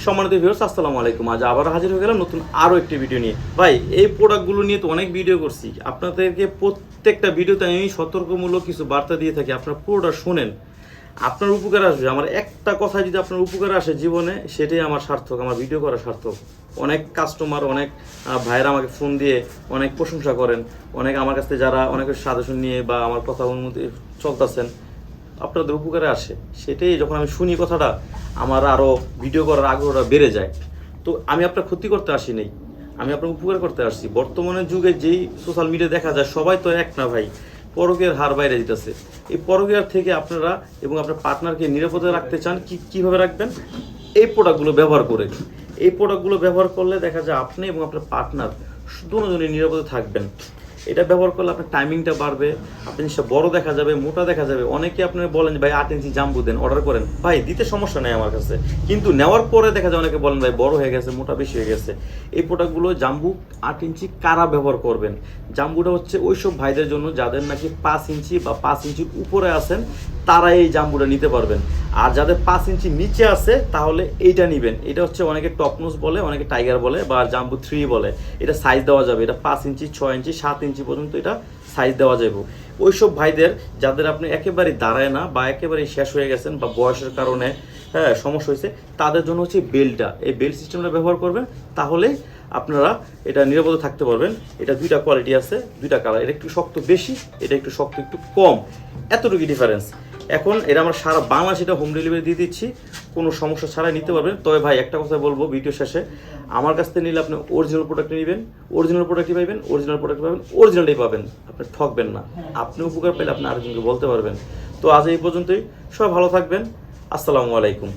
সম্মানিত ভিউয়ার্স, আসসালামু আলাইকুম। আজ আবার হাজির হয়ে গেলাম নতুন আরও একটি ভিডিও নিয়ে। ভাই, এই প্রোডাক্টগুলো নিয়ে তো অনেক ভিডিও করছি, আপনাদেরকে প্রত্যেকটা ভিডিওতে আমি সতর্কমূলক কিছু বার্তা দিয়ে থাকি। আপনারা পুরোটা শোনেন, আপনার উপকার আসবে। আমার একটা কথা যদি আপনার উপকার আসে জীবনে, সেটাই আমার সার্থক, আমার ভিডিও করা সার্থক। অনেক কাস্টমার, অনেক ভাইয়েরা আমাকে ফোন দিয়ে অনেক প্রশংসা করেন, অনেক আমার কাছ থেকে যারা অনেক সাজেশন নিয়ে বা আমার কথা অনুমতি চলতেছেন, আপনাদের উপকারে আসে। সেটাই যখন আমি শুনি কথাটা, আমার আরও ভিডিও করার আগ্রহটা বেড়ে যায়। তো আমি আপনার ক্ষতি করতে আসি নাই, আমি আপনার উপকার করতে আসছি। বর্তমানের যুগে যেই সোশ্যাল মিডিয়া দেখা যায়, সবাই তো এক না ভাই, পরকীয়ার হার বাইরে দিতেছে। এই পরকীয়ার থেকে আপনারা এবং আপনার পার্টনারকে নিরাপদে রাখতে চান, কীভাবে রাখবেন? এই প্রোডাক্টগুলো ব্যবহার করে। এই প্রোডাক্টগুলো ব্যবহার করলে দেখা যায় আপনি এবং আপনার পার্টনার দুজনেই নিরাপদে থাকবেন। এটা ব্যবহার করলে আপনার টাইমিংটা বাড়বে, আপনি জিনিসটা বড় দেখা যাবে, মোটা দেখা যাবে। অনেকে আপনারা বলেন ভাই 8 ইঞ্চি জাম্বু দেন, অর্ডার করেন। ভাই, দিতে সমস্যা নেই আমার কাছে, কিন্তু নেওয়ার পরে দেখা যায় অনেকে বলেন ভাই বড় হয়ে গেছে, মোটা বেশি হয়ে গেছে। এই প্রোডাক্টগুলো জাম্বু 8 ইঞ্চি কারা ব্যবহার করবেন? জাম্বুটা হচ্ছে ওইসব ভাইদের জন্য যাদের নাকি 5 ইঞ্চি বা 5 ইঞ্চির উপরে আছেন, তারা এই জাম্বুটা নিতে পারবেন। আর যাদের 5 ইঞ্চি নিচে আছে, তাহলে এইটা নেবেন। এটা হচ্ছে অনেকে টপনোস বলে, অনেকে টাইগার বলে, বা জাম্বু 3 বলে। এটা সাইজ দেওয়া যাবে, এটা 5 ইঞ্চি, 6 ইঞ্চি, 7 ইঞ্চি পর্যন্ত এটা সাইজ দেওয়া যাবে। ওইসব ভাইদের যাদের আপনি একেবারেই দাঁড়ায় না বা একেবারেই শেষ হয়ে গেছেন বা বয়সের কারণে সমস্যা হয়েছে, তাদের জন্য হচ্ছে বেল্টটা, এই বেল্ট সিস্টেমটা ব্যবহার করবেন। তাহলে আপনারা এটা নিরাপদে থাকতে পারবেন। এটা দুইটা কোয়ালিটি আছে, দুইটা কালার। এটা একটু শক্ত বেশি, এটা একটু শক্ত একটু কম, এতটুকু ডিফারেন্স। এখন এটা আমরা সারা বাংলাদেশে এটা হোম ডেলিভারি দিয়ে দিচ্ছি, কোনো সমস্যা ছাড়াই নিতে পারবেন। তবে ভাই, একটা কথা বলবো ভিডিও শেষে, আমার কাছ থেকে নিলে আপনি অরিজিনাল প্রোডাক্ট নেবেন, অরিজিনাল প্রোডাক্টই পাবেন, অরিজিনাল প্রোডাক্ট পাবেন, অরিজিনালটাই পাবেন। আপনি ঠকবেন না। আপনি উপকার পেলে আপনি আরেকজনকে বলতে পারবেন। তো আজ এই পর্যন্তই। সবাই ভালো থাকবেন। আসসালামু আলাইকুম।